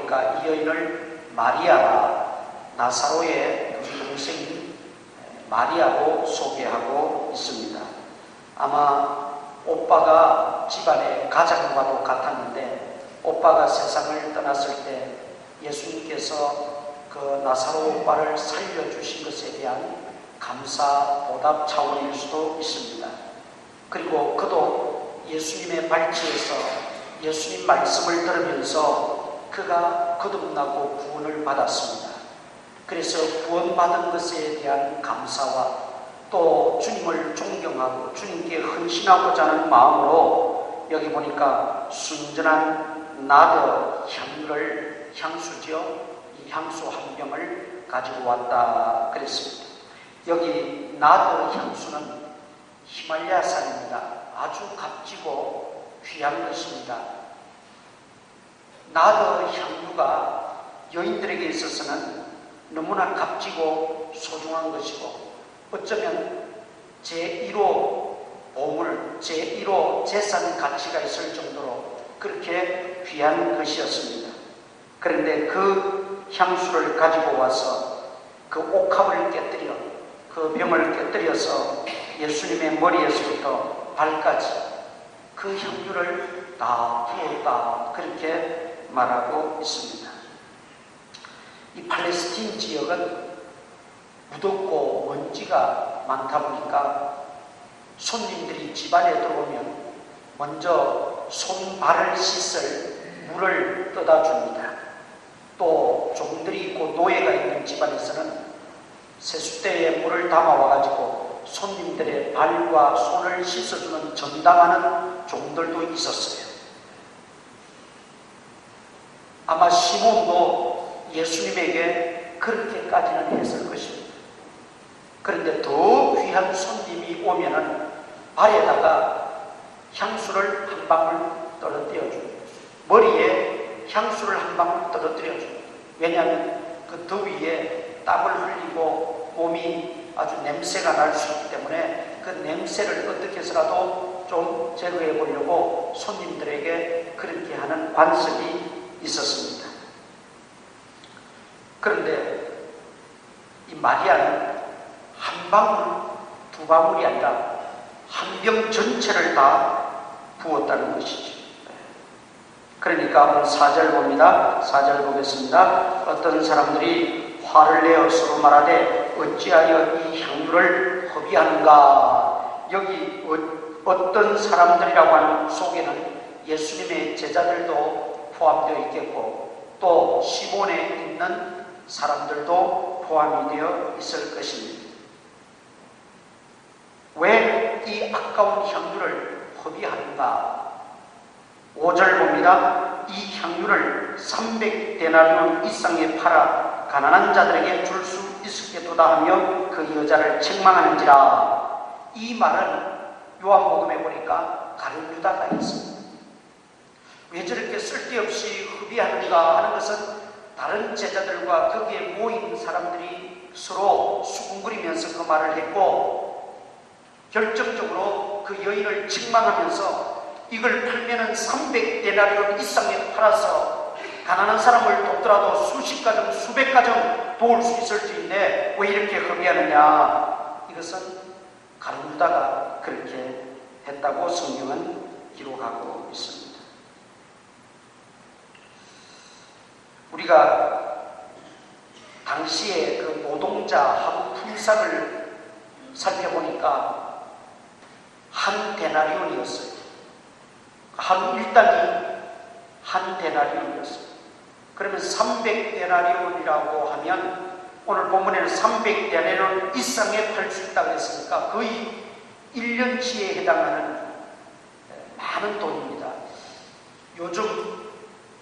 보니까 이 여인을 마리아라, 나사로의 동생인 마리아로 소개하고 있습니다. 아마 오빠가 집안의 가장과도 같았는데 오빠가 세상을 떠났을 때 예수님께서 그 나사로 오빠를 살려주신 것에 대한 감사 보답 차원일 수도 있습니다. 그리고 그도 예수님의 발치에서 예수님 말씀을 들으면서 그가 거듭나고 구원을 받았습니다. 그래서 구원받은 것에 대한 감사와 또 주님을 존경하고 주님께 헌신하고자 하는 마음으로 여기 보니까 순전한 나드 향수죠. 이 향수 한 병을 가지고 왔다 그랬습니다. 여기 나드 향수는 히말라야산입니다. 아주 값지고 귀한 것입니다. 나드 향유가 여인들에게 있어서는 너무나 값지고 소중한 것이고 어쩌면 제1호 보물, 제1호 재산 가치가 있을 정도로 그렇게 귀한 것이었습니다. 그런데 그 향수를 가지고 와서 그 옥합을 깨뜨려 그 병을 깨뜨려서 예수님의 머리에서부터 발까지 그 향유를 다 부었다 그렇게 말하고 있습니다. 이 팔레스틴 지역은 무덥고 먼지가 많다 보니까 손님들이 집안에 들어오면 먼저 손, 발을 씻을 물을 떠다 줍니다. 또 종들이 있고 노예가 있는 집안에서는 세숫대에 물을 담아와가지고 손님들의 발과 손을 씻어주는 전담하는 종들도 있었어요. 아마 시몬도 예수님에게 그렇게까지는 했을 것입니다. 그런데 더 귀한 손님이 오면은 발에다가 향수를 한 방울 떨어뜨려 줍니다. 머리에 향수를 한 방울 떨어뜨려 줍니다. 왜냐하면 그 더위에 땀을 흘리고 몸이 아주 냄새가 날 수 있기 때문에 그 냄새를 어떻게 해서라도 좀 제거해 보려고 손님들에게 그렇게 하는 관습이 있었습니다. 그런데 이 마리아는 한 방울, 두 방울이 아니라 한 병 전체를 다 부었다는 것이죠. 그러니까 오늘 4절 봅니다. 4절 보겠습니다. 어떤 사람들이 화를 내어 서로 말하되 어찌하여 이 향유를 허비하는가. 여기 어떤 사람들이라고 하는 속에는 예수님의 제자들도 포함되어 있겠고 또 시몬에 있는 사람들도 포함이 되어 있을 것입니다. 왜 이 아까운 향유를 허비하는가? 5절 봅니다. 이 향유를 300데나리온 이상에 팔아 가난한 자들에게 줄 수 있었겠도다 하며 그 여자를 책망하는지라. 이 말은 요한복음에 보니까 가룟 유다가 있습니다. 왜 저렇게 쓸데없이 허비하는가 하는 것은 다른 제자들과 거기에 모인 사람들이 서로 수군거리면서 그 말을 했고 결정적으로 그 여인을 책망하면서 이걸 팔면은 300데나리온 이상에 팔아서 가난한 사람을 돕더라도 수십 가정, 수백 가정 도울 수 있을 텐데 왜 이렇게 허비하느냐. 이것은 가룟 유다가 그렇게 했다고 성경은 기록하고 있습니다. 우리가 당시에 그 노동자 하루 품삯을 살펴보니까 한 데나리온이었어요. 하루 일당이 한 데나리온이었어요. 그러면 300데나리온이라고 하면 오늘 본문에는 300데나리온 이상에 팔 수 있다고 했으니까 거의 1년치에 해당하는 많은 돈입니다. 요즘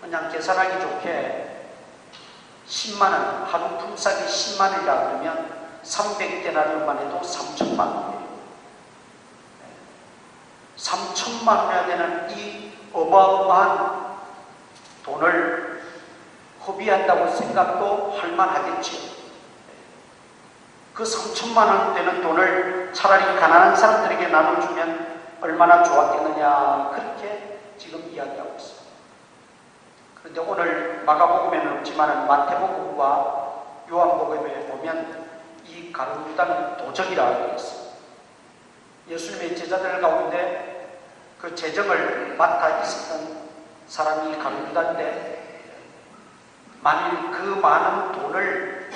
그냥 계산하기 좋게 10만원, 하루 품삯이 10만원이라 그러면 300데나리온만 해도 3천만 원이에요. 3천만 원이나 되는 이 어마어마한 돈을 허비한다고 생각도 할 만하겠지요. 그 3천만 원 되는 돈을 차라리 가난한 사람들에게 나눠주면 얼마나 좋았겠느냐, 그렇게 지금 이야기하고 있습니다. 그런데 오늘 마가복음에는 없지만 마태복음과 요한복음에 보면 이 가룟 유다는 도적이라고 되어 있습니다. 예수님의 제자들 가운데 그 재정을 맡아 있었던 사람이 가룟 유다인데, 만일 그 많은 돈을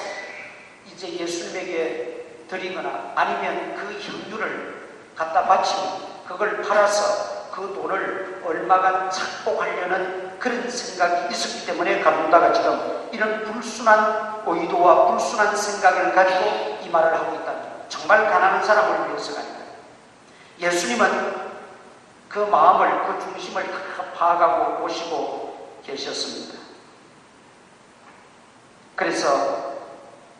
이제 예수님에게 드리거나 아니면 그 향유를 갖다 바치면 그걸 팔아서 그 돈을 얼마간 착복하려는 그런 생각이 있었기 때문에 가룟 유다가 지금 이런 불순한 의도와 불순한 생각을 가지고 이 말을 하고 있다는 거예요. 정말 가난한 사람을 위해서가 아니라 예수님은 그 마음을, 그 중심을 다 파악하고 보시고 계셨습니다. 그래서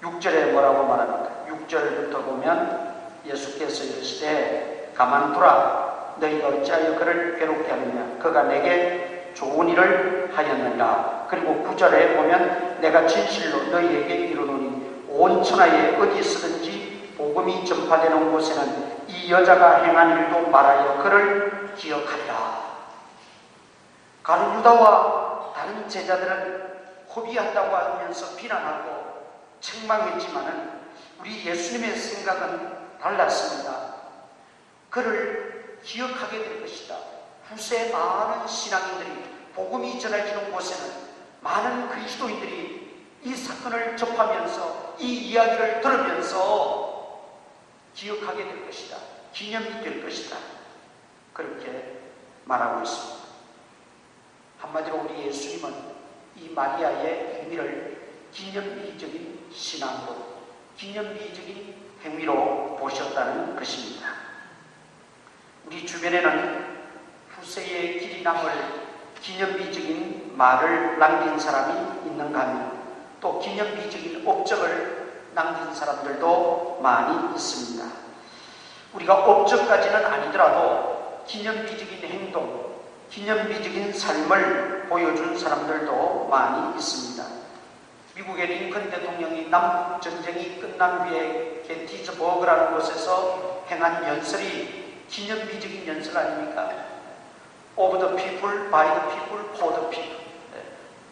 6절에 뭐라고 말합니까? 6절부터 보면 예수께서 이르시되 가만두라, 너희가 어찌하여 그를 괴롭게 하느냐, 그가 내게 좋은 일을 하였느니라. 그리고 9절에 보면 내가 진실로 너희에게 이르노니 온 천하에 어디서든지 복음이 전파되는 곳에는 이 여자가 행한 일도 말하여 그를 기억하리라. 가룟 유다와 다른 제자들은 호비한다고 하면서 비난하고 책망했지만은 우리 예수님의 생각은 달랐습니다. 그를 기억하게 될 것이다. 후세 많은 신앙인들이, 복음이 전해지는 곳에는 많은 그리스도인들이 이 사건을 접하면서 이 이야기를 들으면서 기억하게 될 것이다. 기념이 될 것이다. 그렇게 말하고 있습니다. 한마디로 우리 예수님은 이 마리아의 행위를 기념비적인 신앙으로, 기념비적인 행위로 보셨다는 것입니다. 우리 주변에는 후세의 길이 남을 기념비적인 말을 남긴 사람이 있는가 하면 또 기념비적인 업적을 남긴 사람들도 많이 있습니다. 우리가 업적까지는 아니더라도 기념비적인 행동, 기념비적인 삶을 보여준 사람들도 많이 있습니다. 미국의 링컨 대통령이 남북전쟁이 끝난 후에 게티즈버그라는 곳에서 행한 연설이 기념비적인 연설 아닙니까? Of the people, by the people, for the people.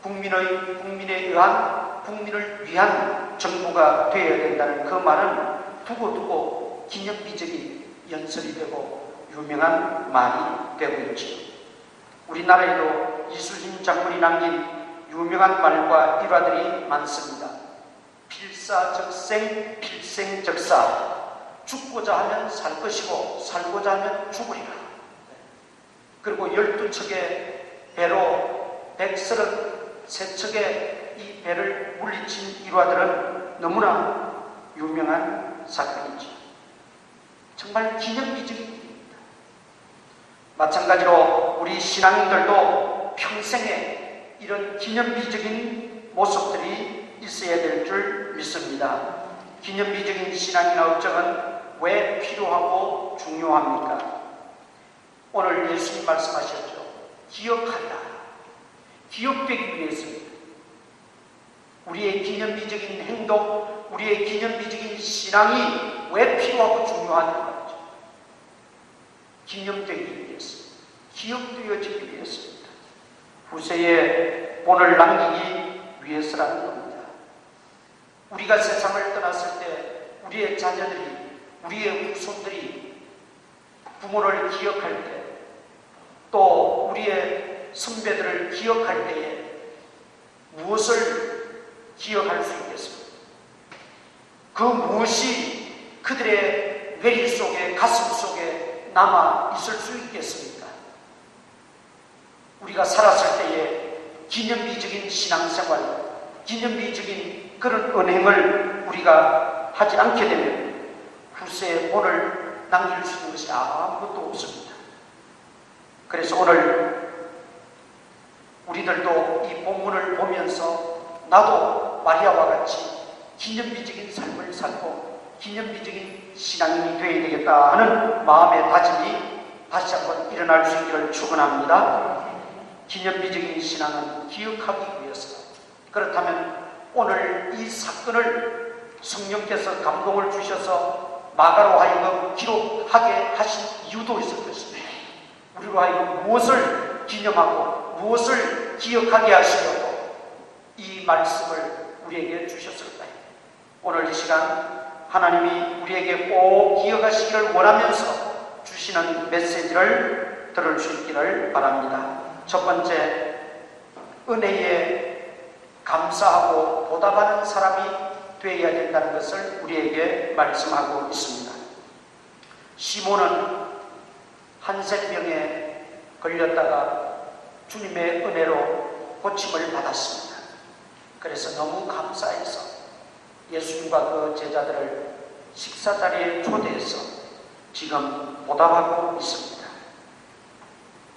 국민에 의한, 국민을 위한 정부가 되어야 된다는 그 말은 두고두고 기념비적인 연설이 되고 유명한 말이 되고 있죠. 우리나라에도 이순신 장군이 남긴 유명한 말과 일화들이 많습니다. 필사적생, 필생적사. 죽고자 하면 살 것이고 살고자 하면 죽으리라. 그리고 12척의 배로 133척의 이 배를 물리친 일화들은 너무나 유명한 사건이죠. 정말 기념비적인 일입니다. 마찬가지로 우리 신앙인들도 평생에 이런 기념비적인 모습들이 있어야 될 줄 믿습니다. 기념비적인 신앙이나 업적은 왜 필요하고 중요합니까? 오늘 예수님 말씀하셨죠. 기억하라. 기억되기 위해서입니다. 우리의 기념비적인 행동, 우리의 기념비적인 신앙이 왜 필요하고 중요하냐는 거죠. 기념되기 위해서, 기억되어지기 위해서입니다. 후세에 본을 남기기 위해서라는 겁니다. 우리가 세상을 떠났을 때 우리의 자녀들이, 우리의 후손들이 부모를 기억할 때, 또 우리의 선배들을 기억할 때에 무엇을 기억할 수 있겠습니까? 그 무엇이 그들의 뇌리 속에, 가슴 속에 남아 있을 수 있겠습니까? 우리가 살았을 때에 기념비적인 신앙생활, 기념비적인 그런 은행을 우리가 하지 않게 되면 후세에 본을 남길 수 있는 것이 아무것도 없습니다. 그래서 오늘 우리들도 이 본문을 보면서 나도 마리아와 같이 기념비적인 삶을 살고 기념비적인 신앙인이 되어야 되겠다 하는 마음의 다짐이 다시 한번 일어날 수 있기를 축원합니다. 기념비적인 신앙은 기억하기 위해서. 그렇다면 오늘 이 사건을 성령께서 감동을 주셔서 마가로 하여금 기록하게 하신 이유도 있을 것입니다. 우리로 하여금 무엇을 기념하고 무엇을 기억하게 하시며 이 말씀을 우리에게 주셨을까요? 오늘 이 시간 하나님이 우리에게 꼭 기억하시기를 원하면서 주시는 메시지를 들을 수 있기를 바랍니다. 첫 번째, 은혜에 감사하고 보답하는 사람이 되어야 된다는 것을 우리에게 말씀하고 있습니다. 시몬은 한센병에 걸렸다가 주님의 은혜로 고침을 받았습니다. 그래서 너무 감사해서 예수님과 그 제자들을 식사 자리에 초대해서 지금 보답하고 있습니다.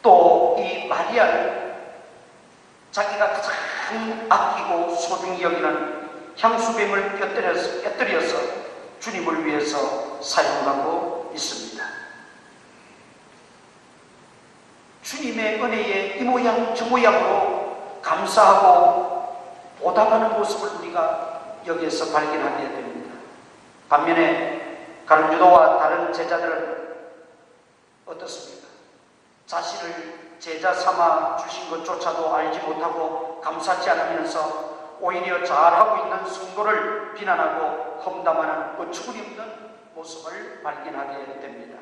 또 이 마리아를 자기가 가장 아끼고 소중히 여기는 향수뱀을 곁들여서 주님을 위해서 사용하고 있습니다. 주님의 은혜에 이 모양 저 모양으로 감사하고 보답하는 모습을 우리가 여기에서 발견하게 됩니다. 반면에 가룟 유다와 다른 제자들은 어떻습니까? 자신을 제자 삼아 주신 것조차도 알지 못하고 감사하지 않으면서 오히려 잘하고 있는 성도를 비난하고 험담하는 어처구니없는 모습을 발견하게 됩니다.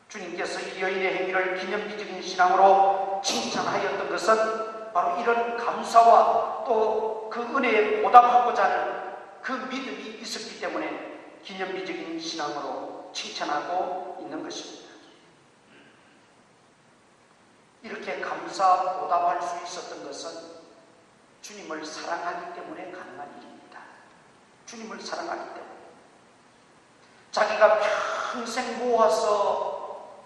주님께서 이 여인의 행위를 기념비적인 신앙으로 칭찬하였던 것은 바로 이런 감사와 또 그 은혜에 보답하고자 하는 그 믿음이 있었기 때문에 기념비적인 신앙으로 칭찬하고 있는 것입니다. 이렇게 감사 보답할 수 있었던 것은 주님을 사랑하기 때문에 가능한 일입니다. 주님을 사랑하기 때문에. 자기가 평생 모아서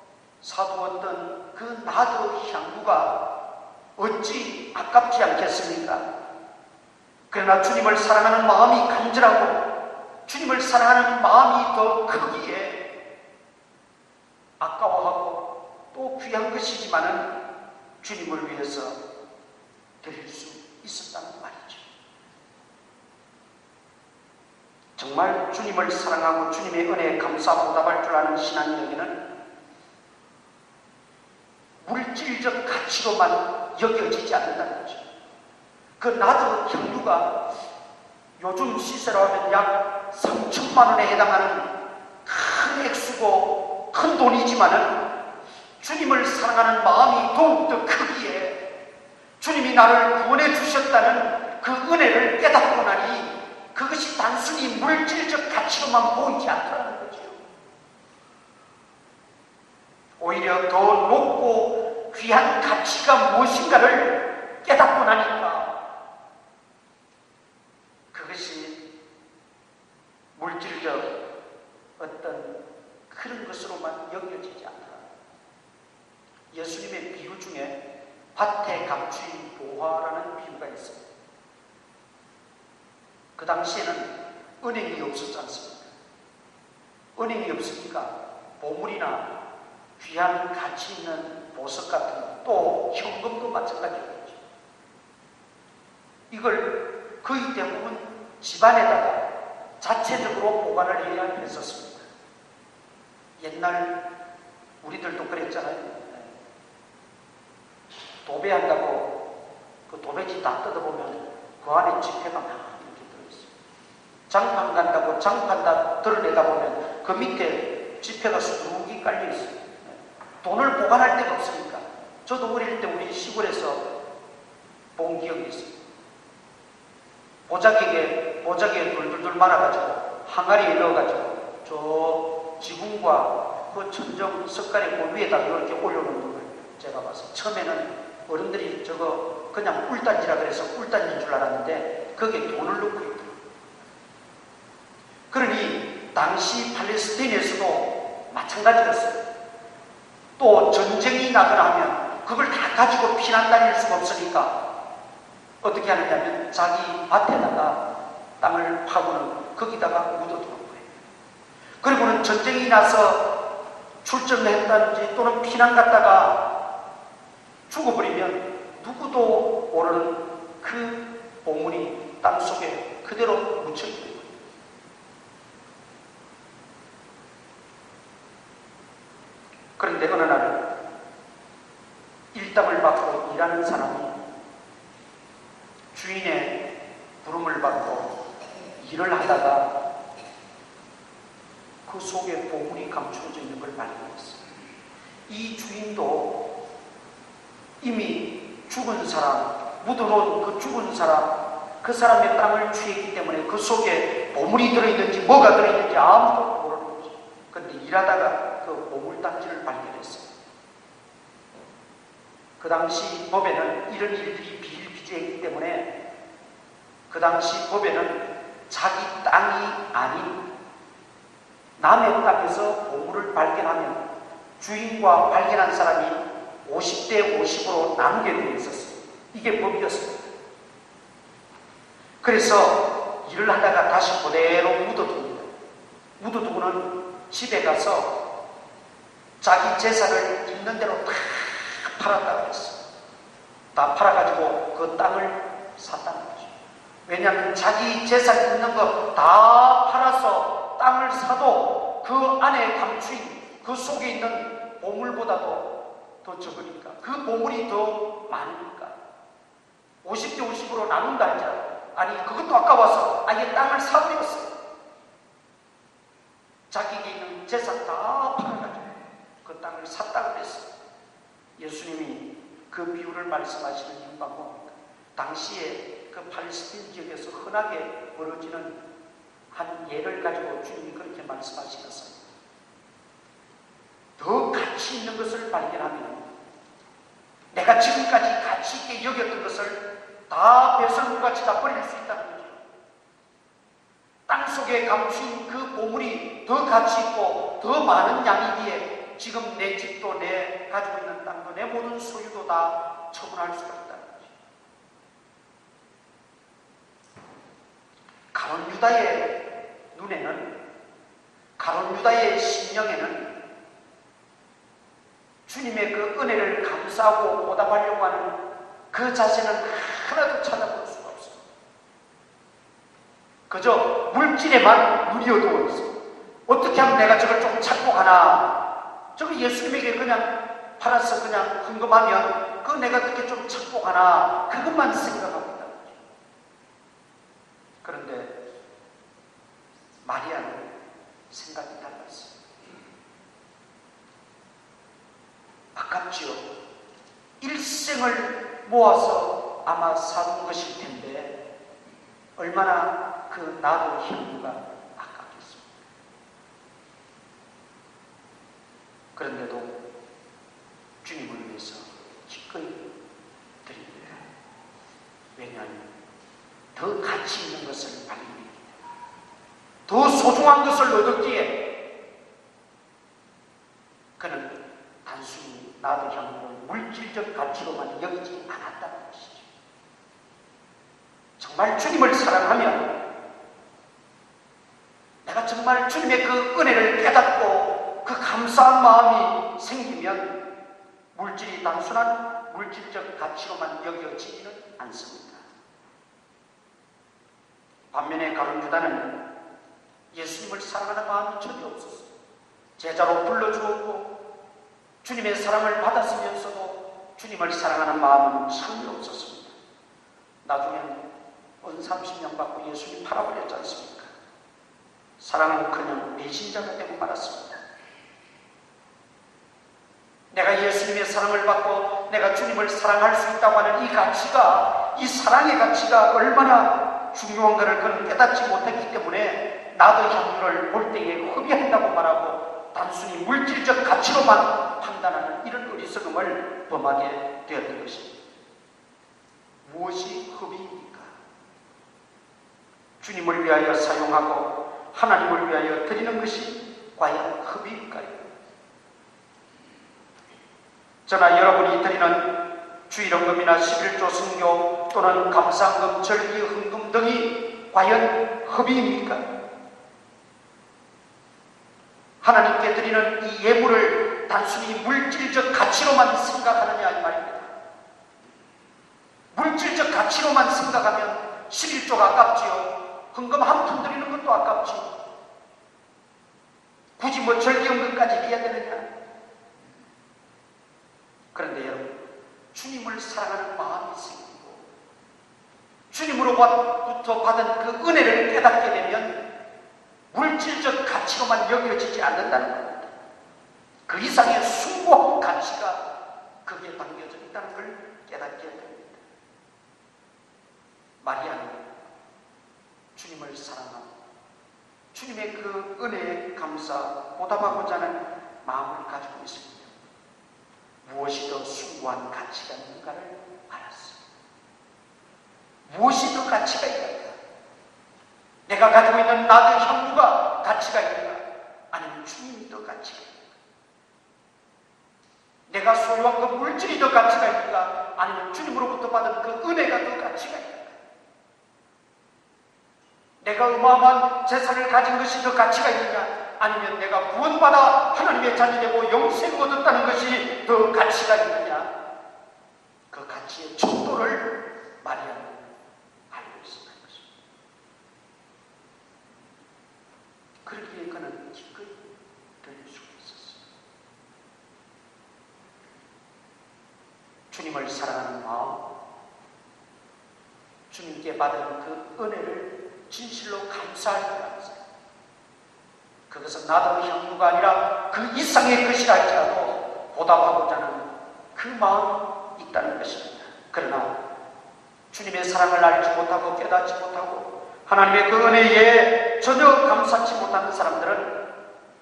사두었던 그 나드 향유가 어찌 아깝지 않겠습니까? 그러나 주님을 사랑하는 마음이 간절하고 주님을 사랑하는 마음이 더 크기에 아까워하고 또 귀한 것이지만은 주님을 위해서 드릴 수 있었다는 말이죠. 정말 주님을 사랑하고 주님의 은혜에 감사 보답할 줄 아는 신앙력에는 물질적 가치로만 여겨지지 않는다는 거죠. 그 나드 향유가 요즘 시세로 하면 약 3천만 원에 해당하는 큰 액수고 큰 돈이지만은 주님을 사랑하는 마음이 더욱더 크기에 주님이 나를 구원해 주셨다는 그 은혜를 깨닫고 나니 그것이 단순히 물질적 가치로만 보이지 않더라는 거죠. 오히려 더 높고 귀한 가치가 무엇인가를 깨닫고 나니까 그것이 물질적 어떤 그런 것으로만 여겨지지 않더라. 예수님의 비유 중에 밭에 감추인 보화라는 비유가 있습니다. 그 당시에는 은행이 없었지 않습니까? 은행이 없으니까 보물이나 귀한 가치 있는 보석 같은 것, 또 현금도 마찬가지였죠. 이걸 거의 대부분 집안에다가 자체적으로 보관을 해야 했었습니다. 옛날 우리들도 그랬잖아요. 도배한다고 그 도배지 다 뜯어보면 그 안에 지폐가 막 이렇게 들어있어요. 장판 간다고 장판 다 드러내다 보면 그 밑에 지폐가 수북이 깔려있어요. 돈을 보관할 데가 없으니까. 저도 어릴 때 우리 시골에서 본 기억이 있어요. 보자기에 돌돌돌 말아가지고 항아리에 넣어가지고 저 지붕과 그 천정 석가래 그 위에다 이렇게 올려놓는 걸 제가 봤어요. 처음에는 어른들이 저거 그냥 꿀단지라 그래서 꿀단지인 줄 알았는데 거기에 돈을 넣고 있더라고요. 그러니 당시 팔레스타인에서도 마찬가지였어요. 또 전쟁이 나거나 하면 그걸 다 가지고 피난 다닐 수가 없으니까 어떻게 하느냐면 자기 밭에다가 땅을 파고는 거기다가 묻어두는 거예요. 그리고는 전쟁이 나서 출전을 했다든지 또는 피난 갔다가 죽어버리면 누구도 모르는 그 보물이 땅속에 그대로 묻혀있는 거예요. 그런데 어느 날 일당을 받고 일하는 사람이 주인의 부름을 받고 일을 하다가 그 속에 보물이 감추어져 있는 걸 발견했어요. 이 주인도 이미 죽은 사람, 묻어놓은 그 죽은 사람, 그 사람의 땅을 취했기 때문에 그 속에 보물이 들어있는지 뭐가 들어있는지 아무도 모르는 거죠. 그런데 일하다가 그 보물단지를 발견했어요. 그 당시 법에는 이런 일들이 비일비재했기 때문에 그 당시 법에는 자기 땅이 아닌 남의 땅에서 보물을 발견하면 주인과 발견한 사람이 50대 50으로 나누게 되어 있었어요. 이게 법이었습니다. 그래서 일을 하다가 다시 그대로 묻어둡니다. 묻어두고는 집에 가서 자기 재산을 있는 대로 다 팔았다고 했어요. 다 팔아가지고 그 땅을 샀다는 거죠. 왜냐하면 자기 재산 있는 거 다 팔아서 땅을 사도 그 안에 감추인 그 속에 있는 보물보다도 더 적으니까, 그 보물이 더 많으니까 50대 50으로 나눈다 했잖아요. 아니 그것도 아까워서 아예 땅을 사버렸어요. 자기에게 있는 재산 다 팔아가지고 그 땅을 샀다고 그랬어요. 예수님이 그 비유를 말씀하시는 이유가 뭡니까? 당시에 그 팔레스틴 지역에서 흔하게 벌어지는 한 예를 가지고 주님이 그렇게 말씀하시겠어요. 더 가치 있는 것을 발견하면 내가 지금까지 가치 있게 여겼던 것을 다 배설물같이 다 버릴 수 있다는 거죠. 땅속에 감춘 그 보물이 더 가치 있고 더 많은 양이기에 지금 내 집도, 내 가지고 있는 땅도, 내 모든 소유도 다 처분할 수가 있다는 거죠. 가룟 유다의 눈에는, 가룟 유다의 심령에는 주님의 그 은혜를 감사하고 보답하려고 하는 그 자세는 하나도 찾아볼 수가 없어요. 그저 물질에만 눈이 어두워 있어요. 어떻게 하면 내가 저걸 좀 찾고 가나, 저거 예수님에게 그냥 팔아서 그냥 헌금하면 그거 내가 어떻게 좀 찾고 가나, 그것만 생각하고 있다는 거죠. 그런데 마리아는 생각이 달랐어요. 아깝지요. 일생을 모아서 아마 사둔 것일 텐데 얼마나 그 나도 향유가 아깝겠습니까? 그런데도 주님을 위해서 기꺼이 드립니다. 왜냐하면 더 가치 있는 것을 발견했기 때문에, 더 소중한 것을 얻었기에 그는 단순히 나도 향유를 물질적 가치로만 여기지 않았다는 것이죠. 정말 주님을 사랑하면, 내가 정말 주님의 그 은혜를 깨닫고 그 감사한 마음이 생기면 물질이 단순한 물질적 가치로만 여겨지지는 않습니다. 반면에 가룟 유다는 예수님을 사랑하는 마음이 전혀 없었어요. 제자로 불러주었고 주님의 사랑을 받았으면서도 주님을 사랑하는 마음은 전혀 없었습니다. 나중에는 은 30년 받고 예수님 팔아버렸지 않습니까? 사랑은커녕 배신자가 되고 말았습니다. 내가 예수님의 사랑을 받고 내가 주님을 사랑할 수 있다고 하는 이 가치가, 이 사랑의 가치가 얼마나 중요한가를 그는 깨닫지 못했기 때문에 나도 향유를 볼 때에 흡입한다고 말하고 단순히 물질적 가치로만 판단하는 이런 어리석음을 범하게 되었던 것입니다. 무엇이 흡입입니까? 주님을 위하여 사용하고 하나님을 위하여 드리는 것이 과연 흡입일까요? 저나 여러분이 드리는 주일헌금이나 11조 성교 또는 감사헌금, 절기, 헌금 등이 과연 흡입입니까? 하나님께 드리는 이 예물을 단순히 물질적 가치로만 생각하느냐 이 말입니다. 물질적 가치로만 생각하면 11조가 아깝지요. 헌금 한 푼 드리는 것도 아깝지요. 굳이 뭐 절기헌금까지 해야 되느냐. 그런데 여러분, 주님을 사랑하는 마음이 생기고 주님으로부터 받은 그 은혜를 깨닫게 되면 물질적 가치로만 여겨지지 않는다는 겁니다. 그 이상의 숭고한 가치가 거기에 담겨져 있다는 걸 깨닫게 됩니다. 마리아는 주님을 사랑하고 주님의 그 은혜에 감사 보답하고자 하는 마음을 가지고 있습니다. 무엇이 더 숭고한 가치가 있는가를 알았습니다. 무엇이 더 가치가 있는가? 내가 가지고 있는 나의 향유가 가치가 있는가? 아니면 주님이 더 가치가 있는가? 내가 소유한 그 물질이 더 가치가 있는가? 아니면 주님으로부터 받은 그 은혜가 더 가치가 있는가? 내가 어마어마한 재산을 가진 것이 더 가치가 있느냐? 아니면 내가 구원받아 하나님의 자녀되고 영생을 얻었다는 것이 더 가치가 있느냐? 그 가치의 척도를 마리아는 알고 있었다는 것입니다. 그러기에 그는 기꺼이 들릴 수가 있었어요. 주님을 사랑하는 마음, 주님께 받은 그 은혜를 진실로 감사할 줄 알았어요. 그것은 나도 향유가 아니라 그 이상의 것이라 할지라도 보답하고자 하는 그 마음이 있다는 것입니다. 그러나 주님의 사랑을 알지 못하고 깨닫지 못하고 하나님의 그 은혜에 전혀 감사치 못하는 사람들은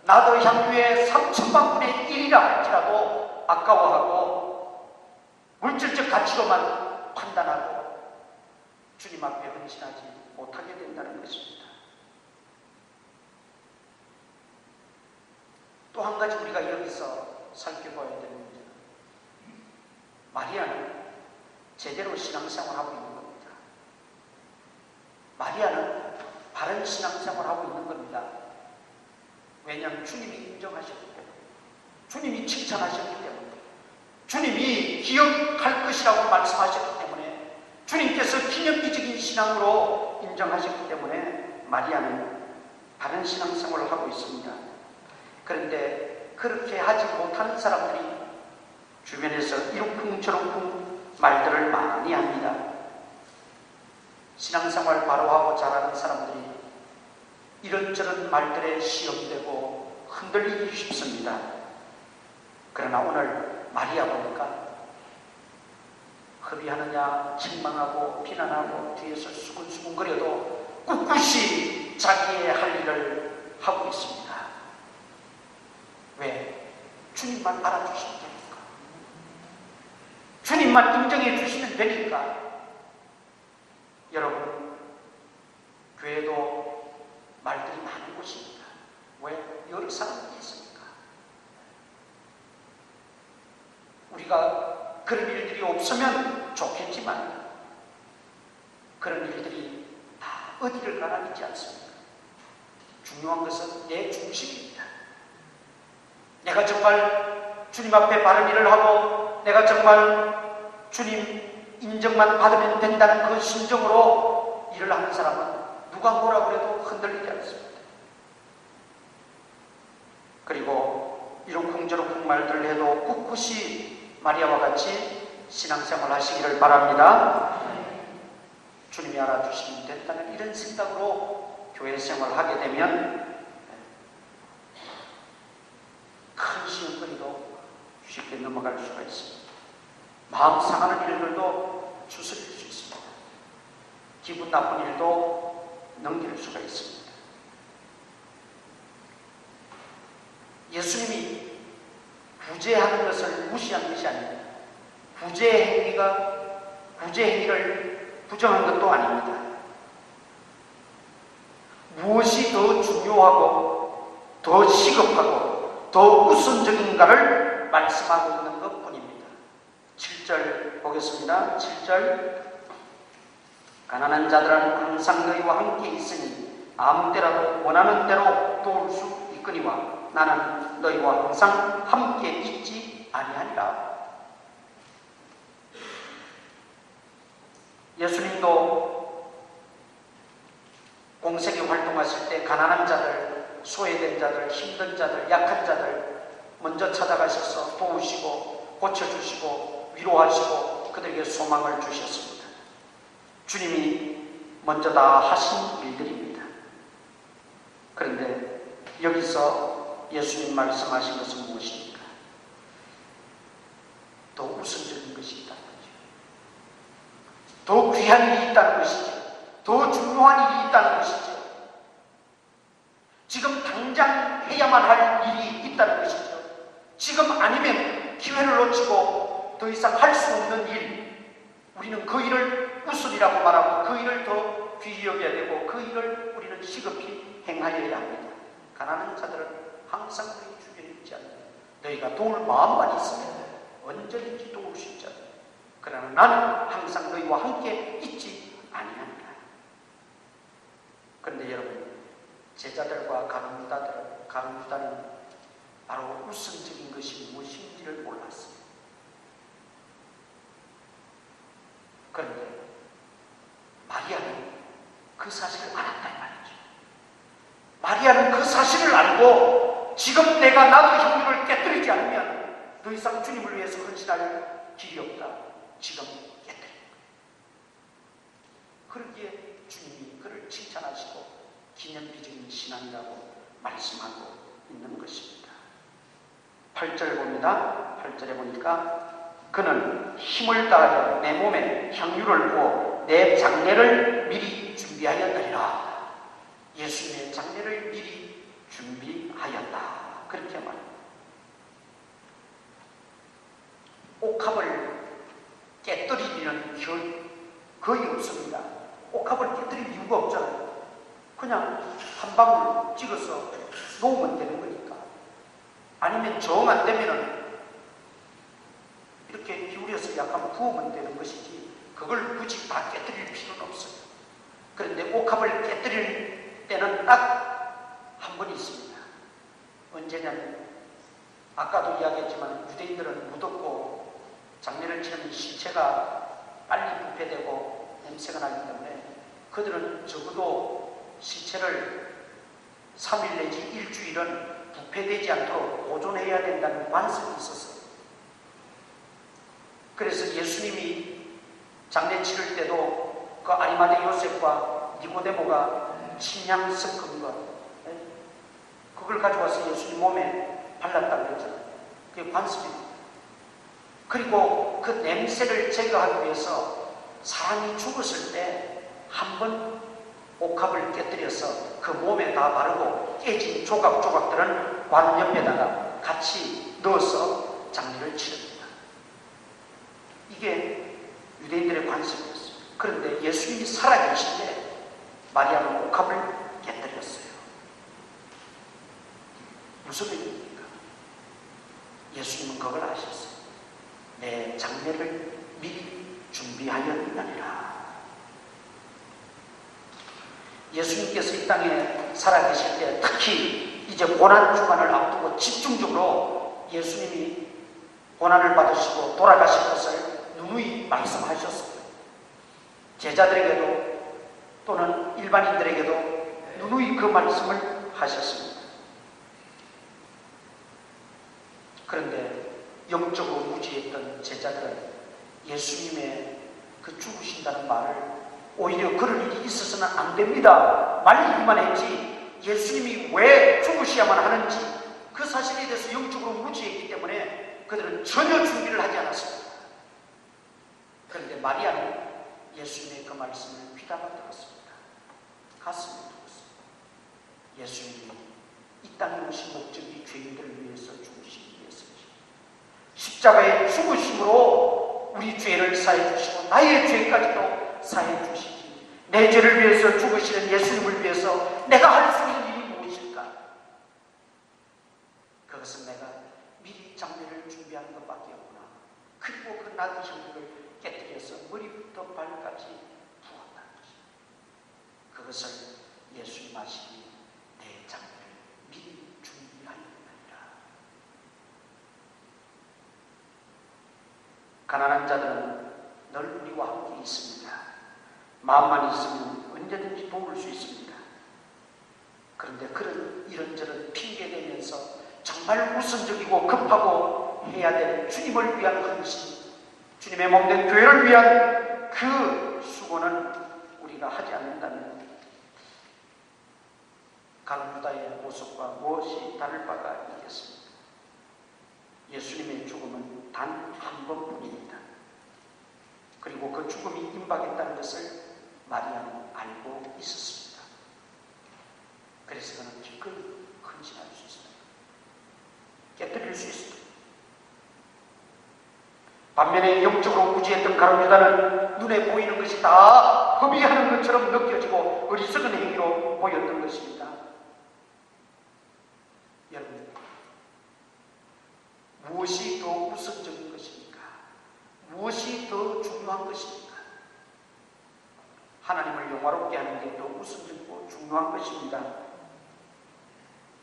나도 향유의 3천만 분의 1이라 할지라도 아까워하고 물질적 가치로만 판단하고 주님 앞에 헌신하지 못하게 된다는 것입니다. 또 한 가지 우리가 여기서 살펴봐야 되는 문제는 마리아는 제대로 신앙생활하고 있는 겁니다. 마리아는 바른 신앙생활하고 있는 겁니다. 왜냐하면 주님이 인정하셨기 때문에, 주님이 칭찬하셨기 때문에, 주님이 기억할 것이라고 말씀하셨기 때문에, 주님께서 기념비적인 신앙으로 인정하셨기 때문에 마리아는 바른 신앙생활을 하고 있습니다. 그런데 그렇게 하지 못하는 사람들이 주변에서 이러쿵저러쿵 말들을 많이 합니다. 신앙생활 바로 하고 자라는 사람들이 이런저런 말들에 시험되고 흔들리기 쉽습니다. 그러나 오늘 마리아 보니까 허비하느냐 책망하고 비난하고 뒤에서 수근수근거려도 꿋꿋이 자기의 할 일을 하고 있습니다. 왜? 주님만 알아주시면 되니까. 주님만 인정해 주시면 되니까. 여러분, 교회도 말들이 많은 곳입니다. 왜? 여러 사람들이 있으니까. 우리가 그런 일들이 없으면 좋겠지만 그런 일들이 다 어디를 가나 있지 않습니까? 중요한 것은 내 중심입니다. 내가 정말 주님 앞에 바른 일을 하고 내가 정말 주님 인정만 받으면 된다는 그 심정으로 일을 하는 사람은 누가 뭐라고 해도 흔들리지 않습니다. 그리고 이런 궁저로쿵 말들을 해도 꿋꿋이 마리아와 같이 신앙생활 하시기를 바랍니다. 주님이 알아주시면 된다는 이런 생각으로 교회 생활을 하게 되면 큰 시험거리도 쉽게 넘어갈 수가 있습니다. 마음 상하는 일들도 추스릴 수 있습니다. 기분 나쁜 일도 넘길 수가 있습니다. 예수님이 구제하는 것을 무시한 것이 아닙니다. 구제 행위를 부정한 것도 아닙니다. 무엇이 더 중요하고 더 시급하고 더 우선적인가를 말씀하고 있는 것 뿐입니다. 7절 보겠습니다. 7절 가난한 자들은 항상 너희와 함께 있으니 아무 때라도 원하는 대로 도울 수 있거니와 나는 너희와 항상 함께 있지 아니하니라. 예수님도 공생에 활동하실 때 가난한 자들, 소외된 자들, 힘든 자들, 약한 자들 먼저 찾아가셔서 도우시고 고쳐주시고 위로하시고 그들에게 소망을 주셨습니다. 주님이 먼저 다 하신 일들입니다. 그런데 여기서 예수님 말씀하신 것은 무엇입니까? 더 우선적인 것이 있다는 거죠. 더 귀한 일이 있다는 것이죠. 더 중요한 일이 있다는 것이죠. 지금 당장 해야만 할 일이 있다는 것이죠. 지금 아니면 기회를 놓치고 더 이상 할 수 없는 일, 우리는 그 일을 우선이라고 말하고 그 일을 더 귀히 여겨야 되고 그 일을 우리는 시급히 행하여야 합니다. 가난한 자들은 항상 너희 주변에 있지 않느냐. 너희가 도울 마음만 있으면 언제든지 도울 수 있지 않느냐. 그러나 나는 항상 너희와 함께 있지 아니하니라. 그런데 여러분, 제자들과 가룟유다는 바로 우선적인 것이 무엇인지를 몰랐어요. 그런데 마리아는 그 사실을 알았단 말이죠. 마리아는 그 사실을 알고 지금 내가 나도 형님을 깨뜨리지 않으면 더 이상 주님을 위해서 헌신할 길이 없다. 지금 깨뜨립니다. 그러기에 주님이 그를 칭찬하시고 기념비적인 신앙이라고 말씀하고 있는 것입니다. 8절 봅니다. 8절에 보니까 그는 힘을 다하여 내 몸에 향유를 부어 내 장례를 미리 준비하였느니라. 예수님의 장례를 미리 준비하였다. 그렇게 말합니다. 옥합을 깨뜨릴 일은 거의 없습니다. 옥합을 깨뜨릴 이유가 없잖아요. 그냥 한 방울 찍어서 놓으면 되는 거니까. 아니면 정 안 되면은 이렇게 기울여서 약간 부으면 되는 것이지 그걸 굳이 다 깨뜨릴 필요는 없어요. 그런데 옥합을 깨뜨릴 때는 딱 한 번 있습니다. 언제냐면 아까도 이야기했지만 유대인들은 무덥고 장례를 치르면 시체가 빨리 부패되고 냄새가 나기 때문에 그들은 적어도 시체를 3일 내지 일주일은 부패되지 않도록 보존해야 된다는 관습이 있었어요. 그래서 예수님이 장례 치를 때도 그 아리마대 요셉과 니고데모가 침향 섞은 것, 그걸 가져와서 예수님 몸에 발랐다고 그랬잖아요. 그게 관습입니다. 그리고 그 냄새를 제거하기 위해서 사람이 죽었을 때 한 번 옥합을 깨뜨려서 그 몸에 다 바르고 깨진 조각조각들은 관 옆에다가 같이 넣어서 장례를 치릅니다. 이게 유대인들의 관습이었어요. 그런데 예수님이 살아계실 때 마리아는 옥합을 깨뜨렸어요. 무슨 의미입니까? 예수님은 그걸 아셨어요. 내 장례를 미리 준비하였느니라. 예수님께서 이 땅에 살아계실 때 특히 이제 고난주간을 앞두고 집중적으로 예수님이 고난을 받으시고 돌아가실 것을 누누이 말씀하셨습니다. 제자들에게도 또는 일반인들에게도 누누이 그 말씀을 하셨습니다. 그런데 영적으로 무지했던 제자들은 예수님의 그 죽으신다는 말을 오히려 그런 일이 있어서는 안 됩니다 말리기만 했지 예수님이 왜 죽으셔야만 하는지 그 사실에 대해서 영적으로 무지했기 때문에 그들은 전혀 준비를 하지 않았습니다. 그런데 마리아는 예수님의 그 말씀을 귀담아 들었습니다. 가슴에 두었습니다. 예수님이 이 땅에 오신 목적이 죄인들을 위해서 죽으시기 위해서입니다. 십자가의 죽으심으로 우리 죄를 사해 주시고 나의 죄까지도 사해 주시기 내 죄를 위해서 죽으시는 예수님을 위해서 내가 할 수 있는 일이 무엇일까? 그것은 내가 미리 장례를 준비하는 것밖에 없구나. 그리고 그 낮은 형들을 깨뜨려서 머리부터 발까지 부었다는 것입니다. 그것을 예수님 하시니 내 장례를 미리 준비하였느니라. 가난한 자들은 늘 우리와 함께 있습니다. 마음만 있으면 언제든지 도울 수 있습니다. 그런데 그런 이런저런 핑계대면서 정말 우선적이고 급하고 해야 될 주님을 위한 헌신, 주님의 몸된 교회를 위한 그 수고는 우리가 하지 않는다면 가룟유다의 모습과 무엇이 다를 바가 있겠습니까? 예수님의 죽음은 단 한 번뿐입니다. 그리고 그 죽음이 임박했다는 것을 마리아는 알고 있었습니다. 그래서 그는 기꺼이 헌신할 수 있습니다. 깨뜨릴 수 있습니다. 반면에 영적으로 무지했던 가룟유다는 눈에 보이는 것이 다 허비하는 것처럼 느껴지고 어리석은 행위로 보였던 것입니다. 여러분, 무엇이 더 우선적인 것입니까? 무엇이 더 중요한 것입니까? 하나님을 영화롭게 하는 게 더 우선적이고 중요한 것입니다.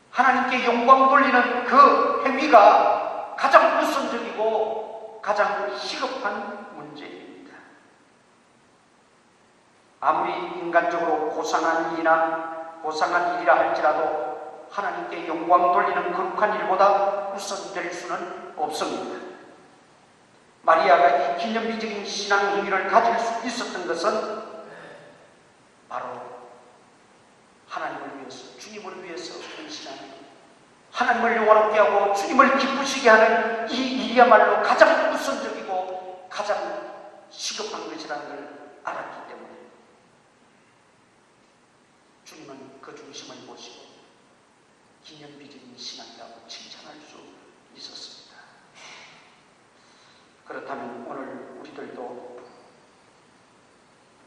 하나님께 영광 돌리는 그 행위가 가장 우선적이고 가장 시급한 문제입니다. 아무리 인간적으로 고상한 일이라 할지라도 하나님께 영광 돌리는 거룩한 일보다 우선될 수는 없습니다. 마리아가 이 기념비적인 신앙 행위를 가질 수 있었던 것은 바로 하나님을 위해서, 주님을 위해서 헌신하는, 하나님을 영화롭게 하고 주님을 기쁘시게 하는 이 일이야말로 가장 우선적이고 가장 시급한 것이라는 걸 알았기 때문에 주님은 그 중심을 보시고 기념비적인 신앙이라고 칭찬할 수 있었습니다. 그렇다면 오늘 우리들도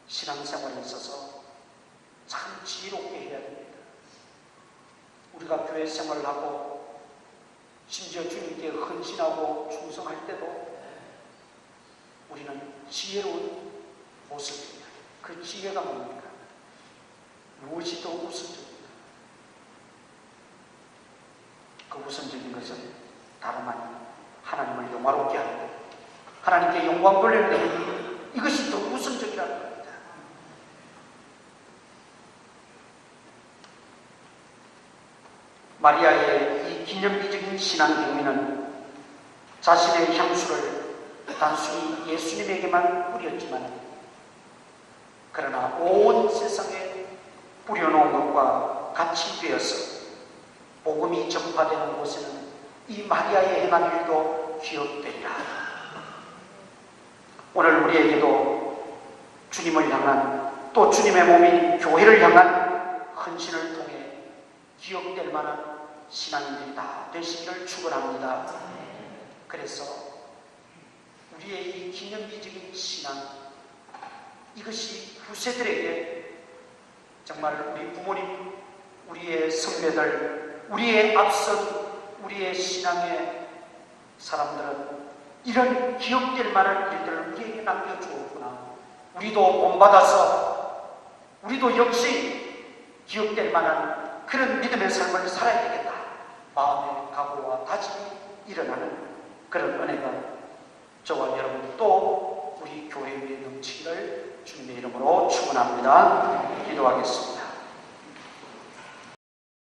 신앙생활에 있어서 참 지혜롭게 해야 됩니다. 우리가 교회 생활을 하고 심지어 주님께 헌신하고 충성할 때도 우리는 지혜로운 모습입니다. 그 지혜가 뭡니까? 무엇이 더 우선적입니까? 그 우선적인 것은 다름 아닌 하나님을 영화롭게 하는 것, 하나님께 영광 돌리는 것, 이것이 더 우선적이라는 겁니다. 마리아의 이 기념비적인 신앙 행위는 자신의 향수를 단순히 예수님에게만 뿌렸지만, 그러나 온 세상에 뿌려놓은 것과 같이 되어서 복음이 전파되는 곳에는 이 마리아의 행한 일도 기억되리라. 오늘 우리에게도 주님을 향한, 또 주님의 몸인 교회를 향한 헌신을 통해 기억될 만한 신앙인들이 다 되시기를 축원합니다. 그래서 우리의 이 기념비적인 신앙, 이것이 후세들에게 정말 우리 부모님, 우리의 선배들, 우리의 앞선 우리의 신앙의 사람들은 이런 기억될 만한 일들을 우리에게 남겨주었구나. 우리도 본받아서 우리도 역시 기억될 만한 그런 믿음의 삶을 살아야 되겠다. 마음의 각오와 다짐이 일어나는 그런 은혜가 저와 여러분 또 우리 교회 위에 넘치기를 주님의 이름으로 축원합니다. 기도하겠습니다.